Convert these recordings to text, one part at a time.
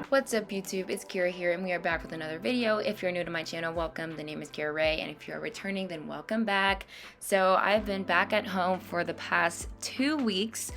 What's up YouTube, it's Kira here and we are back with another video. If you're new to my channel, welcome. The name is Kirarai, and if you're returning, then welcome back. So I've been back at home for the past 2 weeks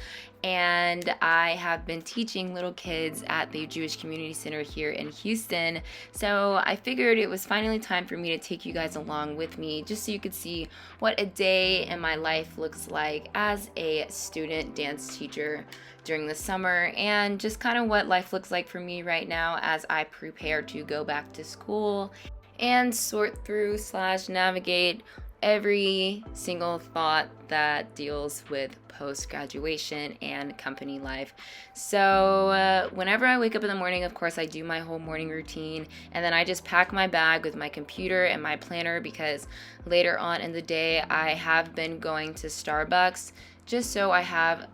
and I have been teaching little kids at the Jewish Community Center here in Houston. So I figured it was finally time for me to take you guys along with me just so you could see what a day in my life looks like as a student dance teacher during the summer, and just kind of what life looks like for me right now as I prepare to go back to school and sort through / navigate every single thought that deals with post-graduation and company life. So whenever I wake up in the morning, of course I do my whole morning routine, and then I just pack my bag with my computer and my planner because later on in the day I have been going to Starbucks just so I have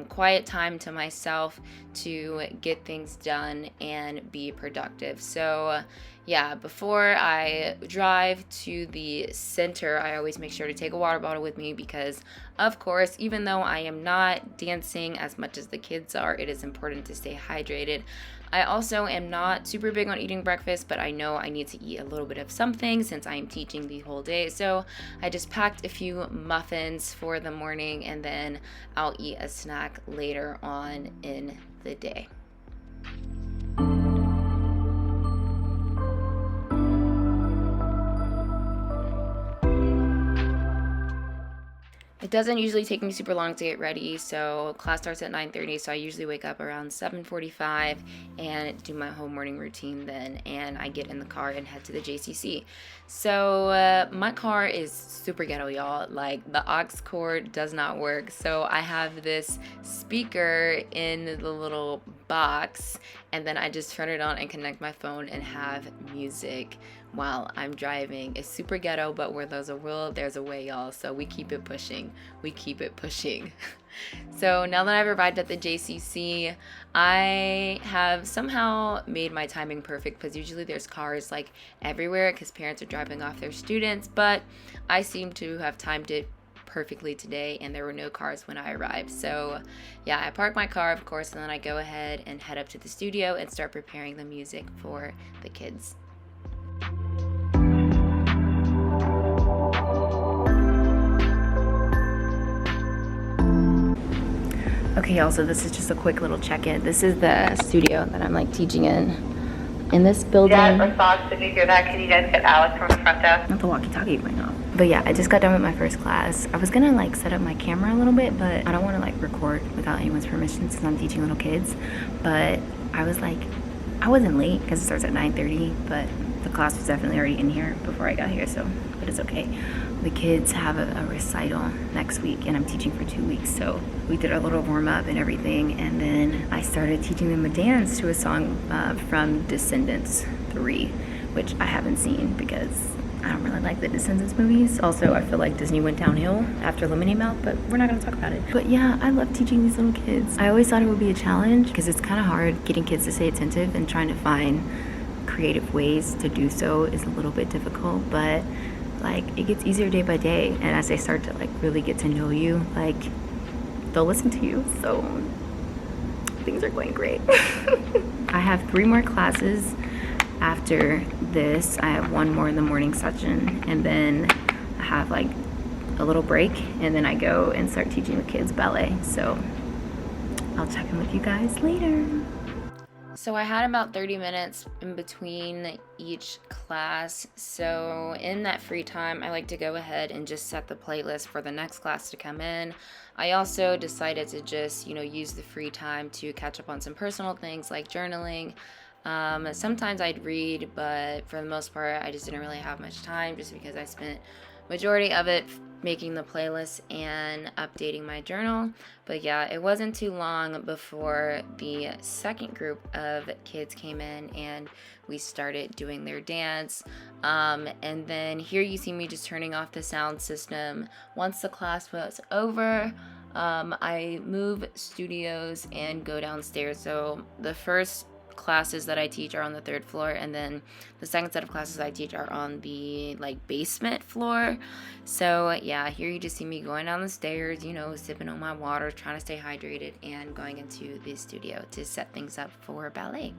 quiet time to myself to get things done and be productive. So yeah, before I drive to the center, I always make sure to take a water bottle with me because, of course, even though I am not dancing as much as the kids are, it is important to stay hydrated. I also am not super big on eating breakfast, but I know I need to eat a little bit of something since I am teaching the whole day. So I just packed a few muffins for the morning, and then I'll eat a snack later on in the day. It doesn't usually take me super long to get ready, so class starts at 9:30, so I usually wake up around 7:45 and do my whole morning routine then, and I get in the car and head to the JCC. So my car is super ghetto, y'all. Like, the aux cord does not work, so I have this speaker in the little box, and then I just turn it on and connect my phone and have music while I'm driving. It's super ghetto, but where there's a will, there's a way, y'all. So we keep it pushing. We keep it pushing. So now that I've arrived at the JCC, I have somehow made my timing perfect because usually there's cars like everywhere because parents are dropping off their students, but I seem to have timed it perfectly today and there were no cars when I arrived. So yeah, I park my car, of course, and then I go ahead and head up to the studio and start preparing the music for the kids. Okay, y'all, so this is just a quick little check-in. This is the studio that I'm like teaching in this building. Yeah, response, did you hear that? Can you guys get Alex from the front desk? Not the walkie-talkie right now. But yeah, I just got done with my first class. I was gonna like set up my camera a little bit, but I don't wanna like record without anyone's permission since I'm teaching little kids. But I was like, I wasn't late because it starts at 9:30, but the class was definitely already in here before I got here, so, but it's okay. The kids have a recital next week and I'm teaching for 2 weeks, so we did a little warm-up and everything, and then I started teaching them a dance to a song from Descendants 3, which I haven't seen because I don't really like the Descendants movies. Also, I feel like Disney went downhill after Lemonade Mouth, but we're not gonna talk about it. But yeah, I love teaching these little kids. I always thought it would be a challenge because it's kind of hard getting kids to stay attentive, and trying to find creative ways to do so is a little bit difficult, but like it gets easier day by day, and as they start to like really get to know you, like they'll listen to you, so things are going great. I have 3 more classes after this. I have 1 more in the morning session, and then I have like a little break, and then I go and start teaching the kids ballet. So I'll check in with you guys later. So I had about 30 minutes in between each class. So in that free time, I like to go ahead and just set the playlist for the next class to come in. I also decided to just, use the free time to catch up on some personal things like journaling. Sometimes I'd read, but for the most part, I just didn't really have much time just because I spent majority of it making the playlist and updating my journal. But yeah, it wasn't too long before the second group of kids came in and we started doing their dance. And then here you see me just turning off the sound system. Once the class was over, I move studios and go downstairs. So the first classes that I teach are on the 3rd floor, and then the second set of classes I teach are on the basement floor. So yeah, here you just see me going down the stairs, sipping on my water, trying to stay hydrated, and going into the studio to set things up for ballet.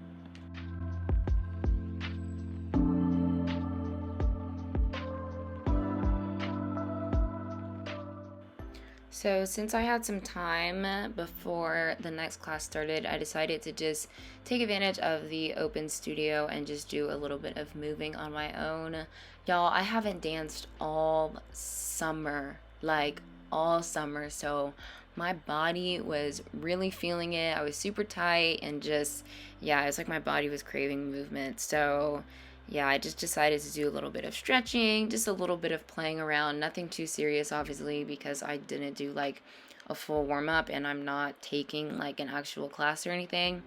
So since I had some time before the next class started, I decided to just take advantage of the open studio and just do a little bit of moving on my own. Y'all, I haven't danced all summer, like all summer, so my body was really feeling it. I was super tight and just, yeah, it's like my body was craving movement. So yeah, I just decided to do a little bit of stretching, just a little bit of playing around, nothing too serious, obviously, because I didn't do like a full warm up and I'm not taking like an actual class or anything.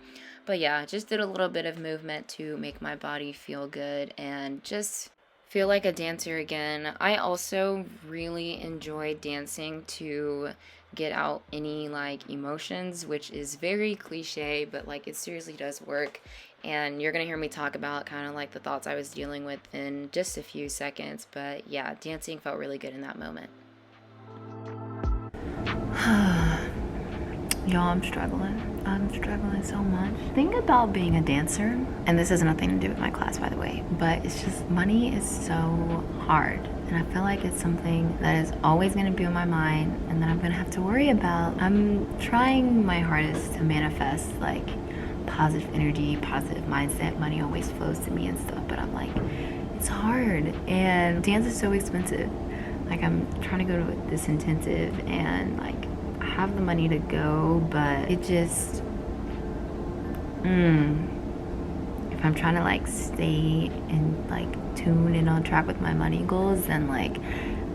But yeah, just did a little bit of movement to make my body feel good and just feel like a dancer again. I also really enjoy dancing to get out any like emotions, which is very cliche, but like it seriously does work. And you're gonna hear me talk about kind of like the thoughts I was dealing with in just a few seconds. But yeah, dancing felt really good in that moment. Y'all, I'm struggling. I'm struggling so much. The thing about being a dancer, and this has nothing to do with my class, by the way, but it's just money is so hard. And I feel like it's something that is always going to be on my mind and that I'm going to have to worry about. I'm trying my hardest to manifest like positive energy, positive mindset. Money always flows to me and stuff, but I'm like, it's hard. And dance is so expensive. Like, I'm trying to go to this intensive and like I have the money to go, but it just if I'm trying to like stay in like tune and on track with my money goals, then like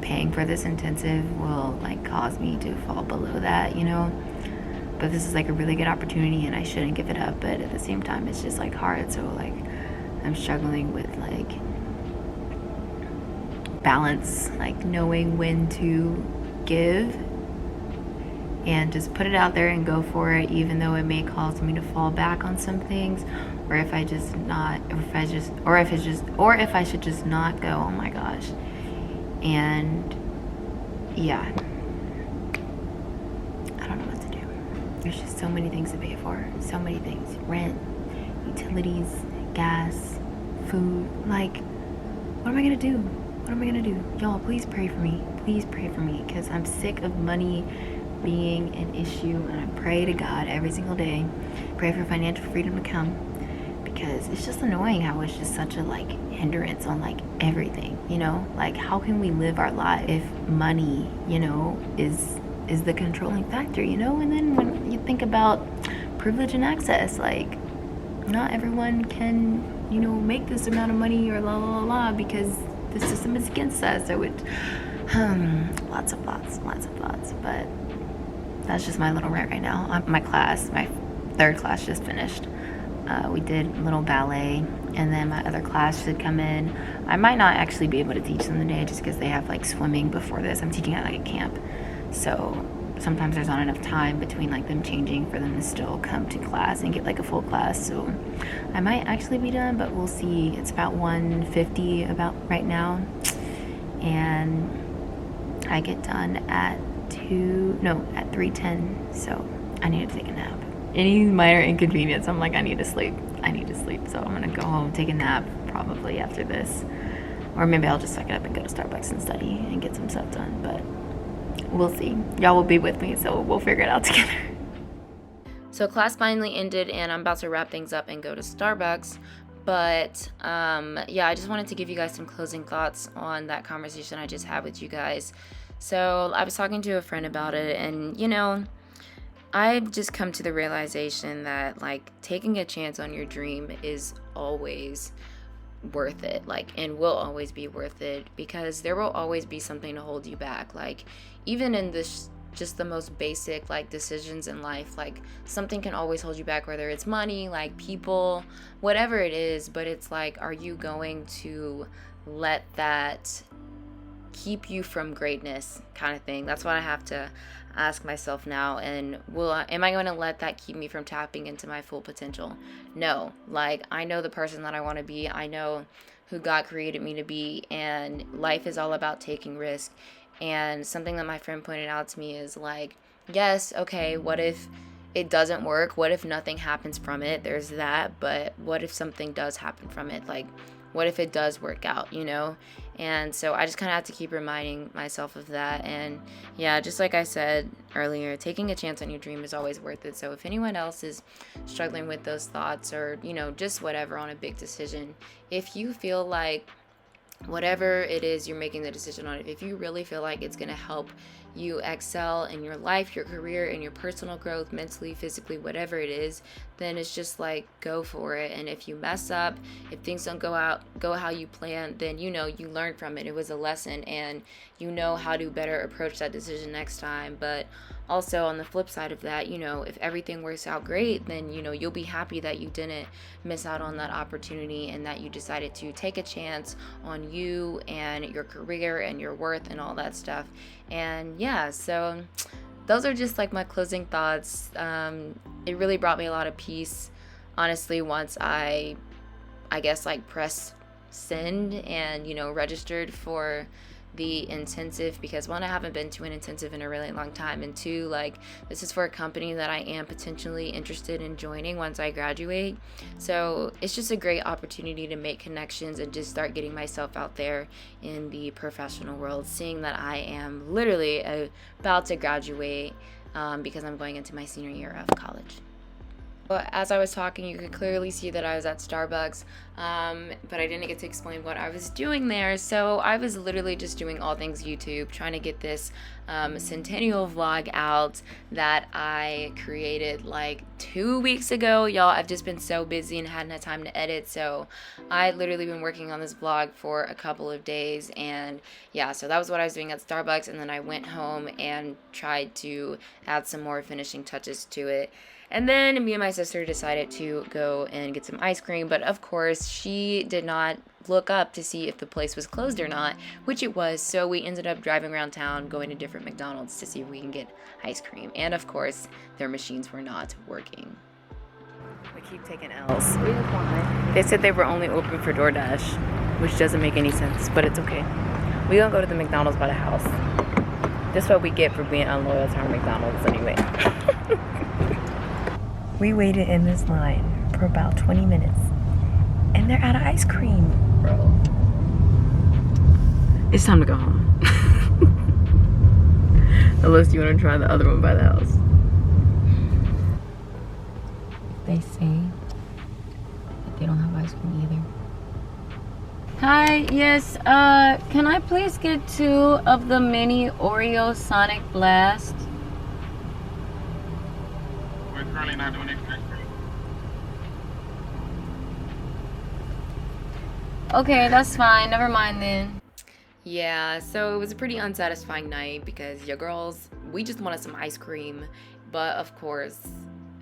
paying for this intensive will like cause me to fall below that, you know. But this is like a really good opportunity and I shouldn't give it up, but at the same time it's just like hard. So like I'm struggling with like balance, like knowing when to give and just put it out there and go for it, even though it may cause me to fall back on some things, or if I just not, or if I should just not go. Oh my gosh. And yeah, I don't know what to do. There's just so many things to pay for, so many things: rent, utilities, gas, food. Like, what am I gonna do? What am I gonna do? Y'all, please pray for me. Please pray for me, because I'm sick of money being an issue, and I pray to God every single day. Pray for financial freedom to come, because it's just annoying how it's just such a like hindrance on like everything, you know? Like, how can we live our life if money, you know, is the controlling factor, you know? And then when you think about privilege and access, like not everyone can, you know, make this amount of money or la la la la because the system is against us. So it lots of thoughts, but that's just my little rant right now. My class, my third class just finished. We did a little ballet, and then my other class should come in. I might not actually be able to teach them today just because they have like swimming before this. I'm teaching at like a camp, so sometimes there's not enough time between like them changing for them to still come to class and get like a full class. So I might actually be done, but we'll see. It's about 1:50 about right now, and I get done at 3:10, so I need to take a nap. Any minor inconvenience, I'm like, I need to sleep, so I'm gonna go home, take a nap probably after this, or maybe I'll just suck it up and go to Starbucks and study and get some stuff done, but we'll see. Y'all will be with me, so we'll figure it out together. So class finally ended and I'm about to wrap things up and go to Starbucks. But yeah, I just wanted to give you guys some closing thoughts on that conversation I just had with you guys. So I was talking to a friend about it, and you know, I've just come to the realization that like taking a chance on your dream is always worth it, like, and will always be worth it, because there will always be something to hold you back. Like, even in this just the most basic like decisions in life, like something can always hold you back, whether it's money, like people, whatever it is. But it's like, are you going to let that keep you from greatness, kind of thing? That's what I have to ask myself now. And am I going to let that keep me from tapping into my full potential? No. Like, I know the person that I want to be. I know who God created me to be, and life is all about taking risk. And something that my friend pointed out to me is like, yes, okay, what if it doesn't work? What if nothing happens from it? There's that. But what if something does happen from it? Like, what if it does work out, you know? And so I just kind of have to keep reminding myself of that. And yeah, just like I said earlier, taking a chance on your dream is always worth it. So if anyone else is struggling with those thoughts, or, you know, just whatever on a big decision, if you feel like whatever it is you're making the decision on, if you really feel like it's going to help you excel in your life, your career, and your personal growth, mentally, physically, whatever it is, then it's just like, go for it. And if you mess up, if things don't go how you plan, then, you know, you learn from it. It was a lesson, and you know how to better approach that decision next time. But also on the flip side of that, you know, if everything works out great, then, you know, you'll be happy that you didn't miss out on that opportunity, and that you decided to take a chance on you and your career and your worth and all that stuff. And yeah, so those are just like my closing thoughts. It really brought me a lot of peace, honestly, once I guess like pressed send and, you know, registered for the intensive, because one, I haven't been to an intensive in a really long time, and two, like, this is for a company that I am potentially interested in joining once I graduate. So it's just a great opportunity to make connections and just start getting myself out there in the professional world, seeing that I am literally about to graduate, because I'm going into my senior year of college. But as I was talking, you could clearly see that I was at Starbucks, but I didn't get to explain what I was doing there. So I was literally just doing all things YouTube, trying to get this centennial vlog out that I created like 2 weeks ago. Y'all, I've just been so busy and hadn't had time to edit, so I literally been working on this vlog for a couple of days. And yeah, so that was what I was doing at Starbucks, and then I went home and tried to add some more finishing touches to it. And then me and my sister decided to go and get some ice cream, but of course she did not look up to see if the place was closed or not, which it was. So we ended up driving around town, going to different McDonald's to see if we can get ice cream. And of course, their machines were not working. We keep taking L's. They said they were only open for DoorDash, which doesn't make any sense, but it's okay. We're gonna go to the McDonald's by the house. That's what we get for being unloyal to our McDonald's anyway. We waited in this line for about 20 minutes, and they're out of ice cream, bro. It's time to go home. Unless you want to try the other one by the house. They say that they don't have ice cream either. Hi, yes, can I please get 2 of the mini Oreo Sonic Blast? We're currently not doing extra ice cream. Okay, that's fine. Never mind then. Yeah, so it was a pretty unsatisfying night because your girls, we just wanted some ice cream. But of course,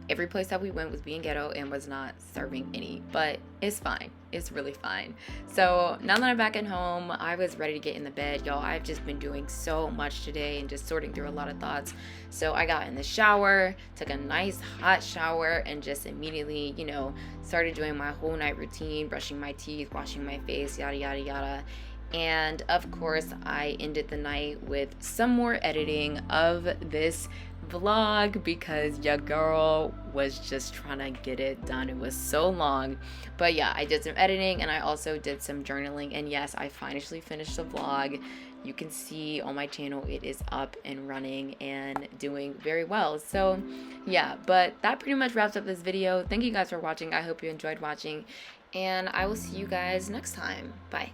every place that we went was being ghetto and was not serving any. But it's fine. It's really fine. So now that I'm back at home, I was ready to get in the bed. Y'all, I've just been doing so much today and just sorting through a lot of thoughts. So I got in the shower, took a nice hot shower, and just immediately, you know, started doing my whole night routine, brushing my teeth, washing my face, yada, yada, yada. And of course, I ended the night with some more editing of this vlog because your girl was just trying to get it done. It was so long, but yeah, I did some editing and I also did some journaling, and yes, I finally finished the vlog. You can see on my channel it is up and running and doing very well. So yeah, but that pretty much wraps up this video. Thank you guys for watching. I hope you enjoyed watching, and I will see you guys next time. Bye.